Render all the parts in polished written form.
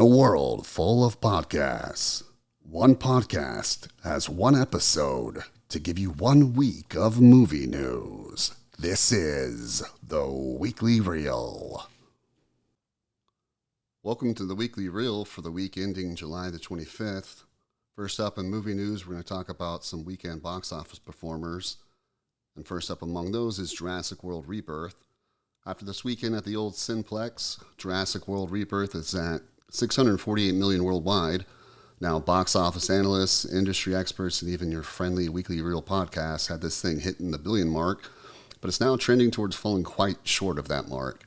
world full of podcasts, one podcast has one episode to give you 1 week of movie news. This is The Weekly Reel. Welcome to The Weekly Reel for the week ending July the 25th. First up in movie news, we're going to talk about some weekend box office performers. And first up among those is Jurassic World Rebirth. After this weekend at the old Cineplex, Jurassic World Rebirth is at $648 million worldwide. Now, box office analysts, industry experts, and even your friendly Weekly Reel podcast had this thing hitting the billion mark, but it's now trending towards falling quite short of that mark.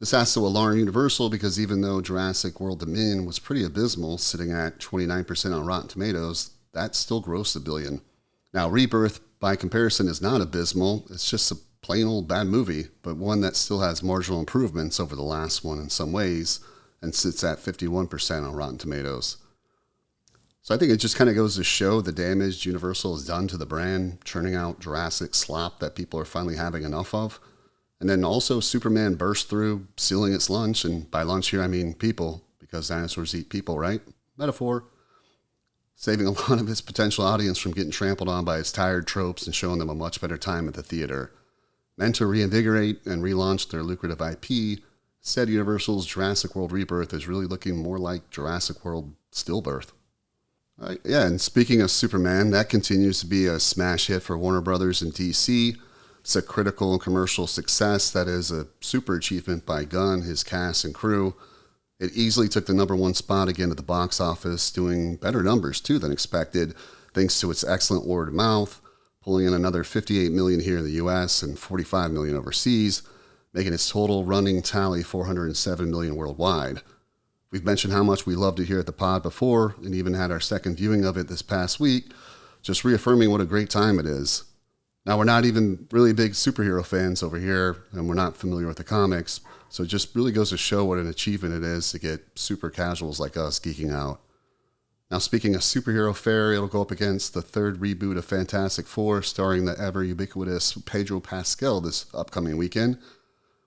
This has to alarm Universal because even though Jurassic World Dominion was pretty abysmal, sitting at 29% on Rotten Tomatoes, that still grossed $1 billion. Now, Rebirth, by comparison, is not abysmal. It's just a plain old bad movie, but one that still has marginal improvements over the last one in some ways, and sits at 51% on Rotten Tomatoes. So I think it just kind of goes to show the damage Universal has done to the brand, churning out Jurassic slop that people are finally having enough of. And then also Superman burst through, stealing its lunch, and by lunch here I mean people, because dinosaurs eat people, right? Metaphor. Saving a lot of its potential audience from getting trampled on by its tired tropes and showing them a much better time at the theater. Meant to reinvigorate and relaunch their lucrative IP, said Universal's Jurassic World Rebirth is really looking more like Jurassic World Stillbirth. And speaking of Superman, that continues to be a smash hit for Warner Brothers and DC. It's a critical and commercial success that is a super achievement by Gunn, his cast, and crew. It easily took the #1 spot again at the box office, doing better numbers too than expected, thanks to its excellent word of mouth, pulling in another $58 million here in the US and $45 million overseas, making its total running tally $407 million worldwide. We've mentioned how much we loved it here at the pod before, and even had our second viewing of it this past week, just reaffirming what a great time it is. Now, we're not even really big superhero fans over here, and we're not familiar with the comics, so it just really goes to show what an achievement it is to get super casuals like us geeking out. Now, speaking of superhero fare, it'll go up against the third reboot of Fantastic Four, starring the ever-ubiquitous Pedro Pascal this upcoming weekend,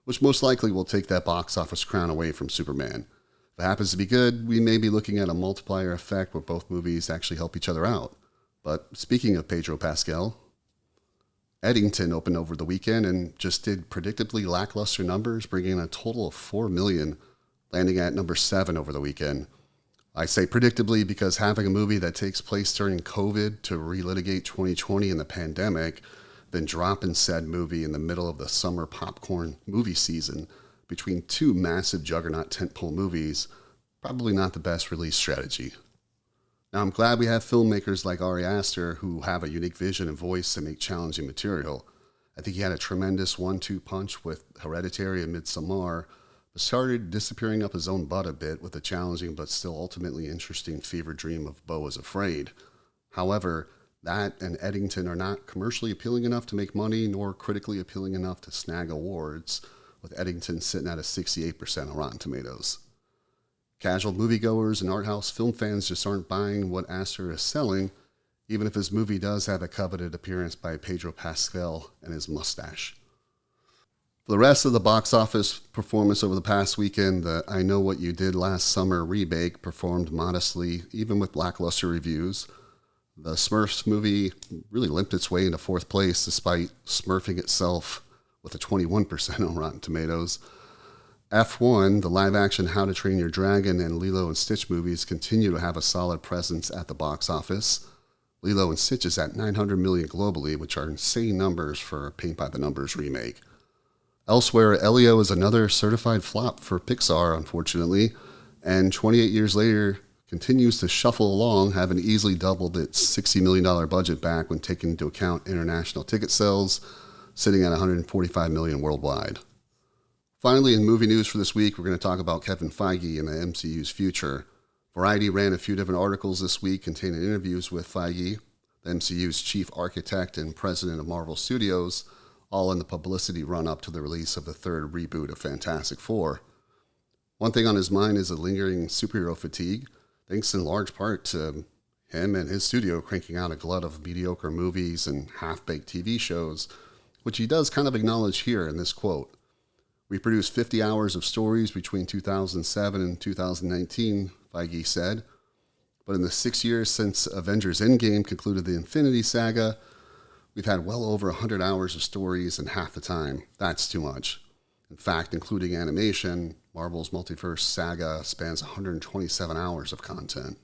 which most likely will take that box office crown away from Superman. If it happens to be good, we may be looking at a multiplier effect where both movies actually help each other out. But speaking of Pedro Pascal, Eddington opened over the weekend and just did predictably lackluster numbers, bringing in a total of $4 million, landing at number 7 over the weekend. I say predictably because having a movie that takes place during COVID to relitigate 2020 and the pandemic, then dropping said movie in the middle of the summer popcorn movie season between two massive juggernaut tentpole movies, probably not the best release strategy. Now, I'm glad we have filmmakers like Ari Aster who have a unique vision and voice to make challenging material. I think he had a tremendous 1-2 punch with Hereditary and Midsommar, but started disappearing up his own butt a bit with a challenging but still ultimately interesting fever dream of Beau is Afraid. However, that and Eddington are not commercially appealing enough to make money, nor critically appealing enough to snag awards, with Eddington sitting at a 68% on Rotten Tomatoes. Casual moviegoers and art house film fans just aren't buying what Aster is selling, even if his movie does have a coveted appearance by Pedro Pascal and his mustache. For the rest of the box office performance over the past weekend, the I Know What You Did Last Summer remake performed modestly, even with lackluster reviews. The Smurfs movie really limped its way into 4th place despite smurfing itself with a 21% on Rotten Tomatoes. F1, the live-action How to Train Your Dragon and Lilo and Stitch movies continue to have a solid presence at the box office. Lilo and Stitch is at $900 million globally, which are insane numbers for a paint-by-the-numbers remake. Elsewhere, Elio is another certified flop for Pixar, unfortunately, and 28 years later continues to shuffle along, having easily doubled its $60 million budget back when taking into account international ticket sales, sitting at $145 million worldwide. Finally, in movie news for this week, we're going to talk about Kevin Feige and the MCU's future. Variety ran a few different articles this week containing interviews with Feige, the MCU's chief architect and president of Marvel Studios, all in the publicity run-up to the release of the third reboot of Fantastic Four. One thing on his mind is a lingering superhero fatigue, thanks in large part to him and his studio cranking out a glut of mediocre movies and half-baked TV shows, which he does kind of acknowledge here in this quote. We produced 50 hours of stories between 2007 and 2019, Feige said. But in the 6 years since Avengers Endgame concluded the Infinity Saga, we've had well over 100 hours of stories in half the time. That's too much. In fact, including animation, Marvel's Multiverse Saga spans 127 hours of content.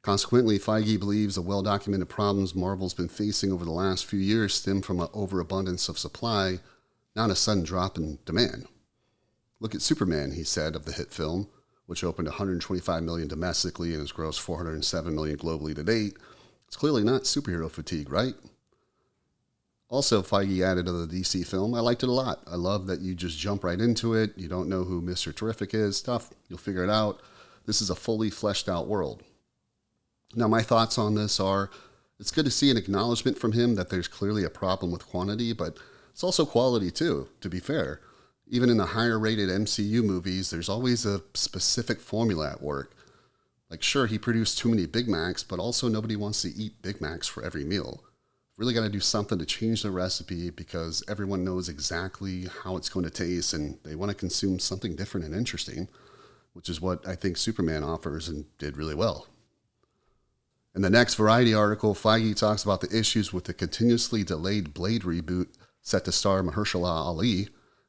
Consequently, Feige believes the well-documented problems Marvel's been facing over the last few years stem from an overabundance of supply, not a sudden drop in demand. Look at Superman, he said, of the hit film, which opened $125 million domestically and has grossed $407 million globally to date. It's clearly not superhero fatigue, right? Also, Feige added to the DC film, I liked it a lot. I love that you just jump right into it. You don't know who Mr. Terrific is. Stuff, you'll figure it out. This is a fully fleshed out world. Now, my thoughts on this are, it's good to see an acknowledgement from him that there's clearly a problem with quantity, but it's also quality too, to be fair. Even in the higher rated MCU movies, there's always a specific formula at work. Like, sure, he produced too many Big Macs, but also nobody wants to eat Big Macs for every meal. Really got to do something to change the recipe because everyone knows exactly how it's going to taste and they want to consume something different and interesting, which is what I think Superman offers and did really well. In the next Variety article, Feige talks about the issues with the continuously delayed Blade reboot set to star Mahershala Ali.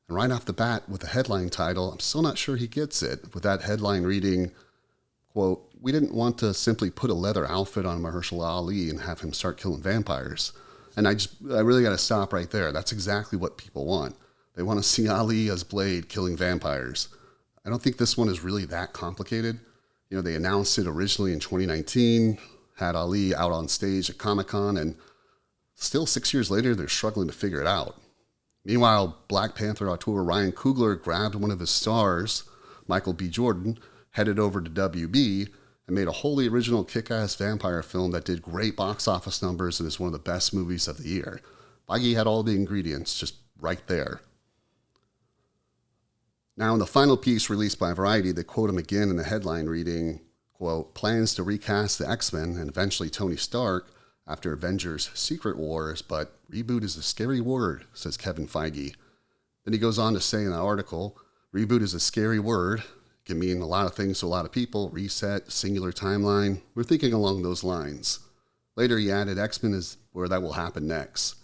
And right off the bat, with the headline title, I'm still not sure he gets it, with that headline reading, quote, we didn't want to simply put a leather outfit on Mahershala Ali and have him start killing vampires. And I really got to stop right there. That's exactly what people want. They want to see Ali as Blade killing vampires. I don't think this one is really that complicated. You know, they announced it originally in 2019, had Ali out on stage at Comic-Con, and still 6 years later, they're struggling to figure it out. Meanwhile, Black Panther auteur Ryan Coogler grabbed one of his stars, Michael B. Jordan, headed over to WB, and made a wholly original kick-ass vampire film that did great box office numbers and is one of the best movies of the year. Feige had all the ingredients just right there. Now, in the final piece released by Variety, they quote him again in the headline reading, quote, plans to recast the X-Men and eventually Tony Stark after Avengers Secret Wars, but reboot is a scary word, says Kevin Feige. Then he goes on to say in the article, reboot is a scary word. It can mean a lot of things to a lot of people, reset, singular timeline. We're thinking along those lines. Later he added X-Men is where that will happen next.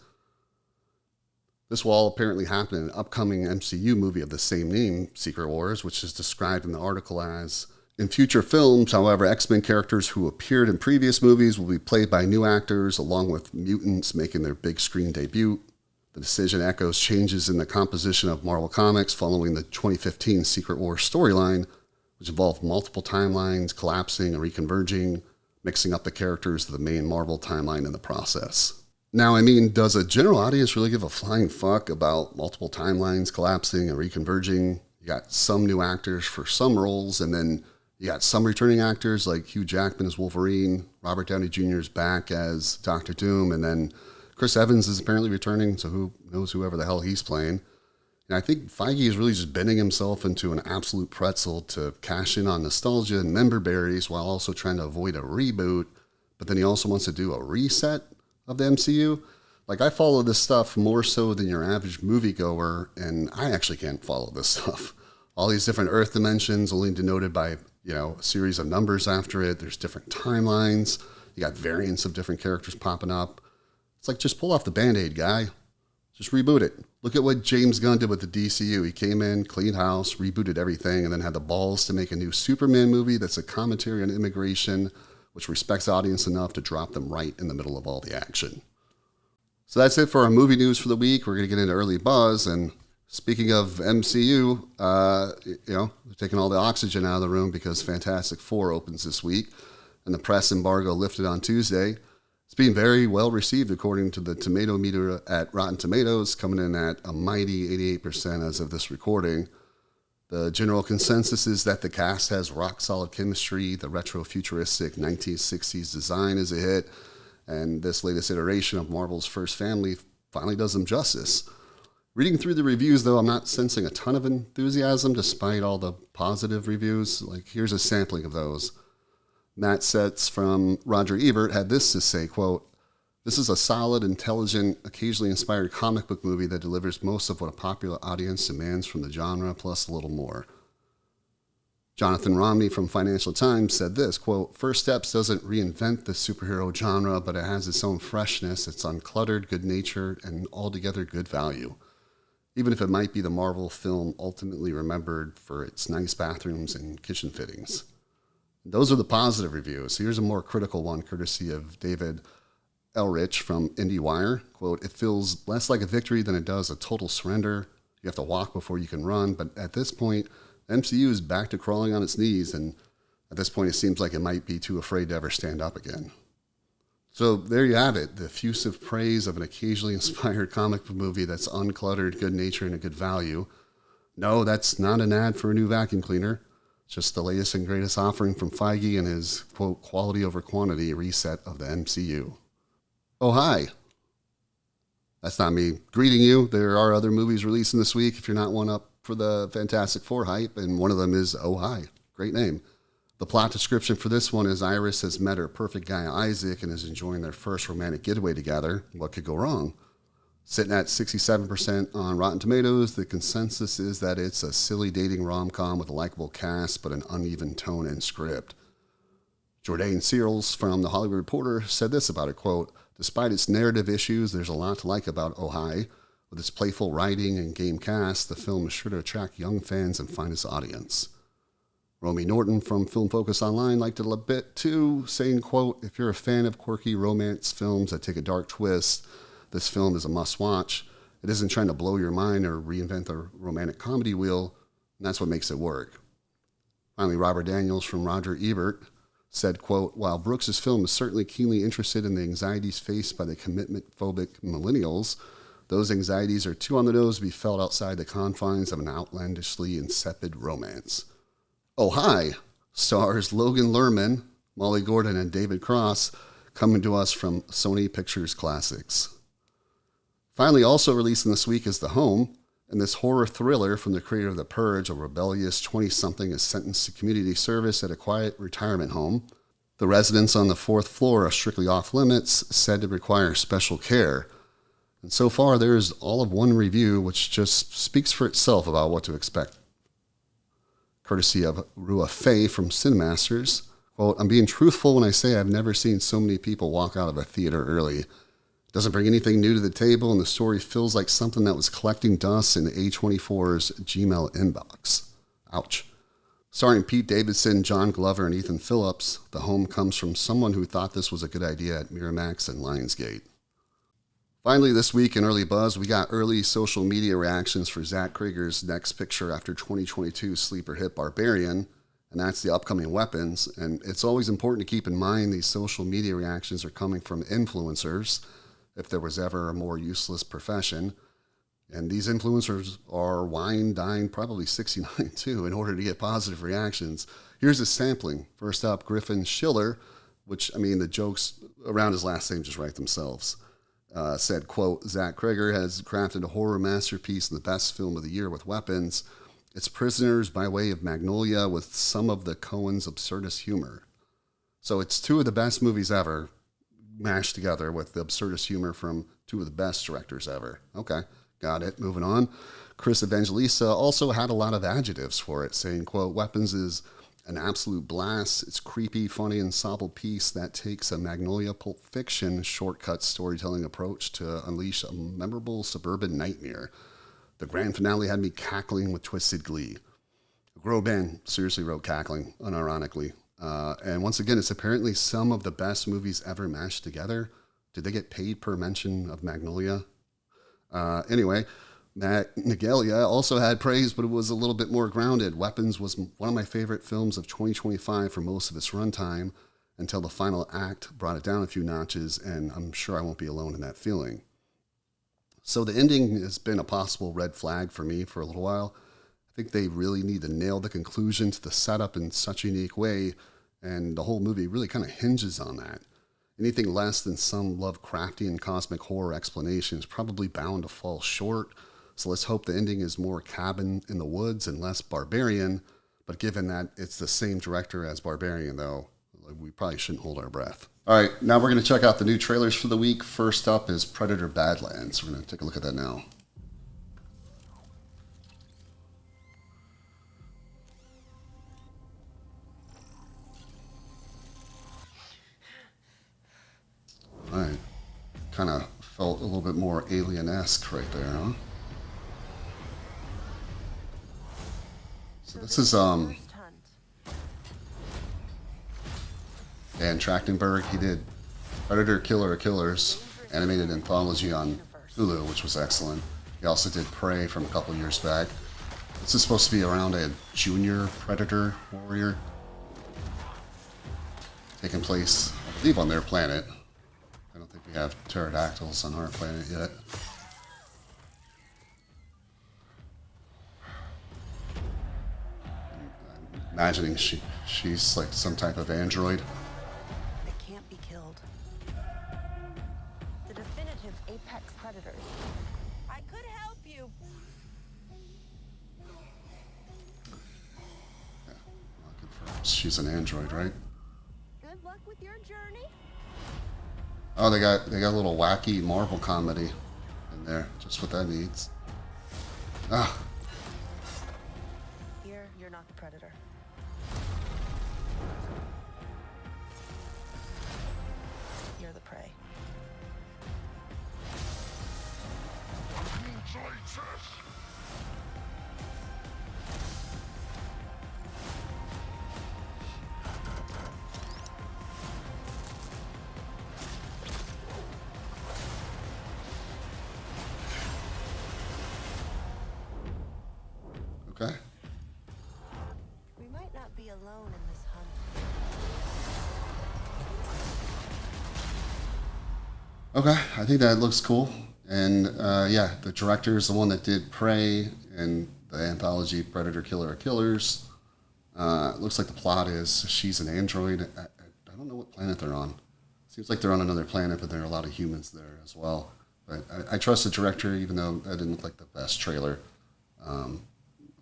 This will all apparently happen in an upcoming MCU movie of the same name, Secret Wars, which is described in the article as, in future films, however, X-Men characters who appeared in previous movies will be played by new actors, along with mutants making their big screen debut. The decision echoes changes in the composition of Marvel Comics following the 2015 Secret Wars storyline, which involved multiple timelines collapsing and reconverging, mixing up the characters of the main Marvel timeline in the process. Now, I mean, does a general audience really give a flying fuck about multiple timelines collapsing and reconverging? You got some new actors for some roles, and then you got some returning actors like Hugh Jackman as Wolverine, Robert Downey Jr. is back as Doctor Doom, and then Chris Evans is apparently returning, so who knows whoever the hell he's playing. And I think Feige is really just bending himself into an absolute pretzel to cash in on nostalgia and member berries while also trying to avoid a reboot, but then he also wants to do a reset of the MCU. Like, I follow this stuff more so than your average moviegoer, and I actually can't follow this stuff. All these different Earth dimensions only denoted by, a series of numbers after it. There's different timelines. You got variants of different characters popping up. It's like, just pull off the Band-Aid, guy. Just reboot it. Look at what James Gunn did with the DCU. He came in, cleaned house, rebooted everything, and then had the balls to make a new Superman movie that's a commentary on immigration, which respects the audience enough to drop them right in the middle of all the action. So that's it for our movie news for the week. We're going to get into early buzz, and speaking of MCU, they're taking all the oxygen out of the room because Fantastic Four opens this week, and the press embargo lifted on Tuesday. It's being very well received according to the tomato meter at Rotten Tomatoes, coming in at a mighty 88% as of this recording. The general consensus is that the cast has rock-solid chemistry, the retro-futuristic 1960s design is a hit, and this latest iteration of Marvel's first family finally does them justice. Reading through the reviews, though, I'm not sensing a ton of enthusiasm despite all the positive reviews. Like, here's a sampling of those. Matt Setz from Roger Ebert had this to say, quote, This is a solid, intelligent, occasionally inspired comic book movie that delivers most of what a popular audience demands from the genre, plus a little more. Jonathan Romney from Financial Times said this, quote, "First Steps doesn't reinvent the superhero genre, but it has its own freshness, its uncluttered good nature, and altogether good value. Even if it might be the Marvel film ultimately remembered for its nice bathrooms and kitchen fittings." Those are the positive reviews. Here's a more critical one, courtesy of David Elrich from IndieWire. Quote, "It feels less like a victory than it does a total surrender. You have to walk before you can run, but at this point, MCU is back to crawling on its knees, and at this point, it seems like it might be too afraid to ever stand up again." So there you have it, the effusive praise of an occasionally inspired comic book movie that's uncluttered, good nature, and a good value. No, that's not an ad for a new vacuum cleaner. It's just the latest and greatest offering from Feige and his, quote, "quality over quantity reset of the MCU." Oh, hi. That's not me greeting you. There are other movies releasing this week if you're not one up for the Fantastic Four hype, and one of them is Oh Hi. Great name. The plot description for this one is Iris has met her perfect guy Isaac and is enjoying their first romantic getaway together. What could go wrong? Sitting at 67% on Rotten Tomatoes, the consensus is that it's a silly dating rom-com with a likable cast but an uneven tone and script. Jordan Searles from The Hollywood Reporter said this about it, quote, "Despite its narrative issues, there's a lot to like about Oh Hi. With its playful writing and game cast, the film is sure to attract young fans and find its audience." Romy Norton from Film Focus Online liked it a bit too, saying, quote, "If you're a fan of quirky romance films that take a dark twist, this film is a must-watch. It isn't trying to blow your mind or reinvent the romantic comedy wheel, and that's what makes it work." Finally, Robert Daniels from Roger Ebert said, quote, "While Brooks's film is certainly keenly interested in the anxieties faced by the commitment-phobic millennials, those anxieties are too on the nose to be felt outside the confines of an outlandishly insipid romance." Oh Hi stars Logan Lerman, Molly Gordon, and David Cross, coming to us from Sony Pictures Classics. Finally, also releasing this week is The Home, and this horror thriller from the creator of The Purge. A rebellious 20-something is sentenced to community service at a quiet retirement home. The residents on the 4th floor are strictly off limits, said to require special care. And so far, there is all of one review, which just speaks for itself about what to expect. Courtesy of Rua Fei from Cinemasters, quote, "I'm being truthful when I say I've never seen so many people walk out of a theater early. It doesn't bring anything new to the table, and the story feels like something that was collecting dust in A24's Gmail inbox. Ouch." Starring Pete Davidson, John Glover, and Ethan Phillips, The Home comes from someone who thought this was a good idea at Miramax and Lionsgate. Finally, this week in Early Buzz, we got early social media reactions for Zach Krieger's next picture after 2022 sleeper hit Barbarian, and that's the upcoming Weapons. And it's always important to keep in mind these social media reactions are coming from influencers, if there was ever a more useless profession. And these influencers are wine, dine, probably 69 too, in order to get positive reactions. Here's a sampling. First up, Griffin Schiller, which, I mean, the jokes around his last name just write themselves. Said, quote, "Zach Krieger has crafted a horror masterpiece in the best film of the year with Weapons. It's Prisoners by way of Magnolia with some of the Coen's absurdist humor." So it's two of the best movies ever mashed together with the absurdist humor from two of the best directors ever. Okay, got it. Moving on. Chris Evangelista also had a lot of adjectives for it, saying, quote, "Weapons is an absolute blast. It's creepy, funny, and ensemble piece that takes a Magnolia Pulp Fiction shortcut storytelling approach to unleash a memorable suburban nightmare. The grand finale had me cackling with twisted glee." Grow Band seriously wrote cackling, unironically. And once again, it's apparently some of the best movies ever mashed together. Did they get paid per mention of Magnolia? Anyway, Matt Nagalia also had praise, but it was a little bit more grounded. Weapons was one of my favorite films of 2025 for most of its runtime until the final act brought it down a few notches, and I'm sure I won't be alone in that feeling. So the ending has been a possible red flag for me for a little while. I think they really need to nail the conclusion to the setup in such a unique way, and the whole movie really kind of hinges on that. Anything less than some Lovecraftian cosmic horror explanation is probably bound to fall short. So let's hope the ending is more Cabin in the Woods and less Barbarian. But given that it's the same director as Barbarian, though, we probably shouldn't hold our breath. All right, now we're going to check out the new trailers for the week. First up is Predator Badlands. We're going to take a look at that now. All right, kind of felt a little bit more alien-esque right there, huh? So this is Dan Trachtenberg. He did Predator Killer of Killers, animated anthology on Hulu, which was excellent. He also did Prey from a couple years back. This is supposed to be around a junior Predator warrior, taking place, I believe, on their planet. I don't think we have pterodactyls on our planet yet. I'm imagining she's like some type of android. They can't be killed. The definitive apex predators. I could help you. Yeah, well, confirms she's an android, right? Good luck with your journey. Oh, they got a little wacky Marvel comedy in there. Just what that needs. Ah. Here, you're not the predator. You're the prey. Okay. We might not be alone in this hunt. Okay, I think that looks cool. And yeah, the director is the one that did Prey and the anthology Predator Killer of Killers. Looks like the plot is she's an android. I don't know what planet they're on. Seems like they're on another planet, but there are a lot of humans there as well. But I trust the director, even though that didn't look like the best trailer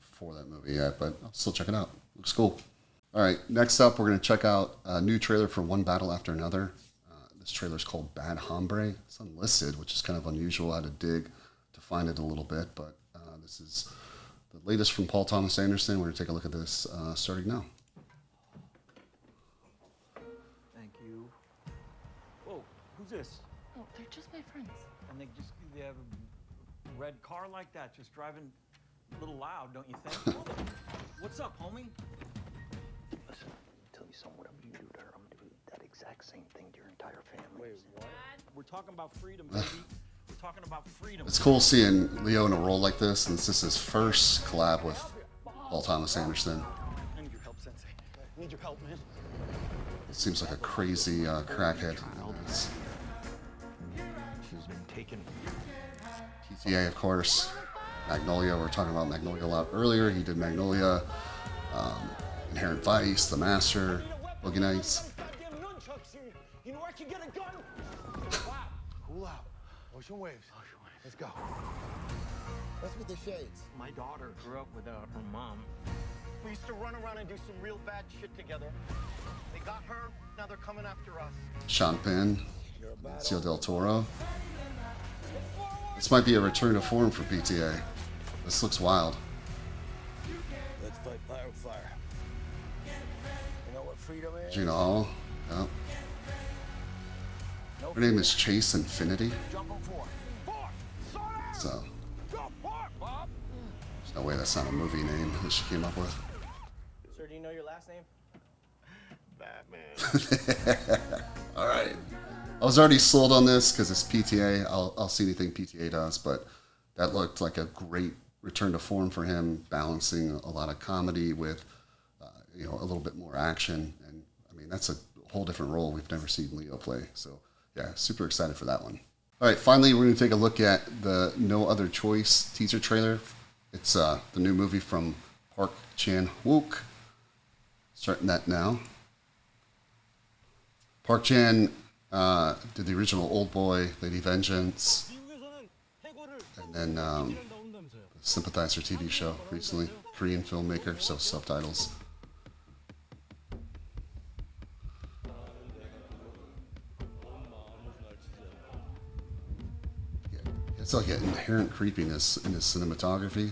for that movie yet. But I'll still check it out. Looks cool. All right, next up, we're going to check out a new trailer for One Battle After Another. This trailer is called Bad Hombre. It's unlisted, which is kind of unusual. I had to dig to find it a little bit, but this is the latest from Paul Thomas Anderson. We're going to take a look at this starting now. Thank you. Whoa, who's this? Oh, they're just my friends. And they have a red car like that, just driving a little loud, don't you think? What's up, homie? Listen, I'll tell you something. Whatever you do to her, I'm gonna do that exact same thing to your entire family. Wait, what? We're talking about freedom, baby. We're talking about freedom. It's cool seeing Leo in a role like this, and this is his first collab with Paul Thomas Anderson. I need your help, Sensei. I need your help, man. It seems like a crazy crackhead. She's been taken. PTA, of course. Magnolia, we were talking about Magnolia a lot earlier. He did Magnolia, Inherent Vice, The Master, Boogie Nights. Goddamn nunchucks. You know where I can get a gun? Cool out. Ocean waves. Let's go. What's with the shades? My daughter grew up without her mom. We used to run around and do some real bad shit together. They got her, now they're coming after us. Sean Penn, Benicio del Toro. This might be a return to form for PTA. This looks wild. Let's fight fire with fire. You know what freedom is? Gina Hall. Yeah. Her name is Chase Infinity. Jump on four. So there's no way that's not a movie name that she came up with. Sir, do you know your last name? Batman. All right. I was already sold on this because it's PTA. I'll see anything PTA does, but that looked like a great return to form for him, balancing a lot of comedy with, a little bit more action. And I mean, that's a whole different role we've never seen Leo play. So yeah, super excited for that one. All right, finally, we're going to take a look at the No Other Choice teaser trailer. It's the new movie from Park Chan-wook. Starting that now. Park Chan did the original Old Boy, Lady Vengeance, and then the Sympathizer TV show recently. Korean filmmaker, so subtitles. It's like an inherent creepiness in his cinematography.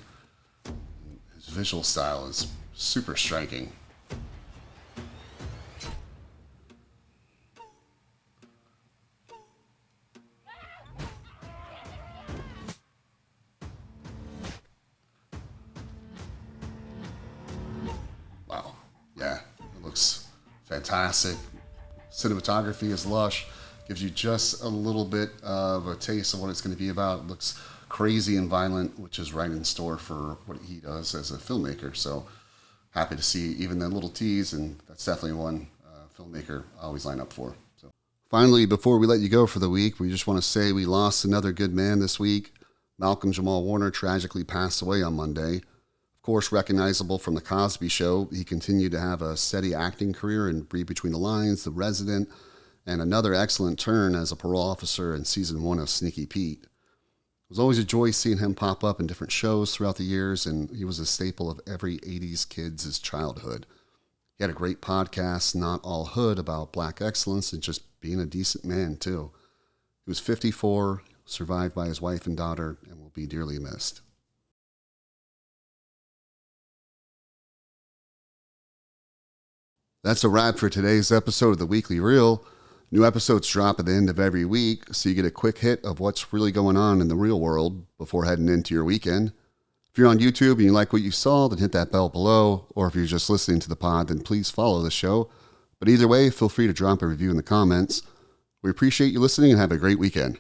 His visual style is super striking. Wow. Yeah, it looks fantastic. Cinematography is lush. Gives you just a little bit of a taste of what it's going to be about. It looks crazy and violent, which is right in store for what he does as a filmmaker. So happy to see even that little tease, and that's definitely one filmmaker I always line up for. So finally, before we let you go for the week, we just want to say we lost another good man this week. Malcolm Jamal Warner tragically passed away on Monday. Of course, recognizable from The Cosby Show, he continued to have a steady acting career in Read Between the Lines, The Resident, and another excellent turn as a parole officer in season 1 of Sneaky Pete. It was always a joy seeing him pop up in different shows throughout the years, and he was a staple of every 80s kid's childhood. He had a great podcast, Not All Hood, about black excellence and just being a decent man, too. He was 54, survived by his wife and daughter, and will be dearly missed. That's a wrap for today's episode of The Weekly Reel. New episodes drop at the end of every week, so you get a quick hit of what's really going on in the real world before heading into your weekend. If you're on YouTube and you like what you saw, then hit that bell below, or if you're just listening to the pod, then please follow the show. But either way, feel free to drop a review in the comments. We appreciate you listening and have a great weekend.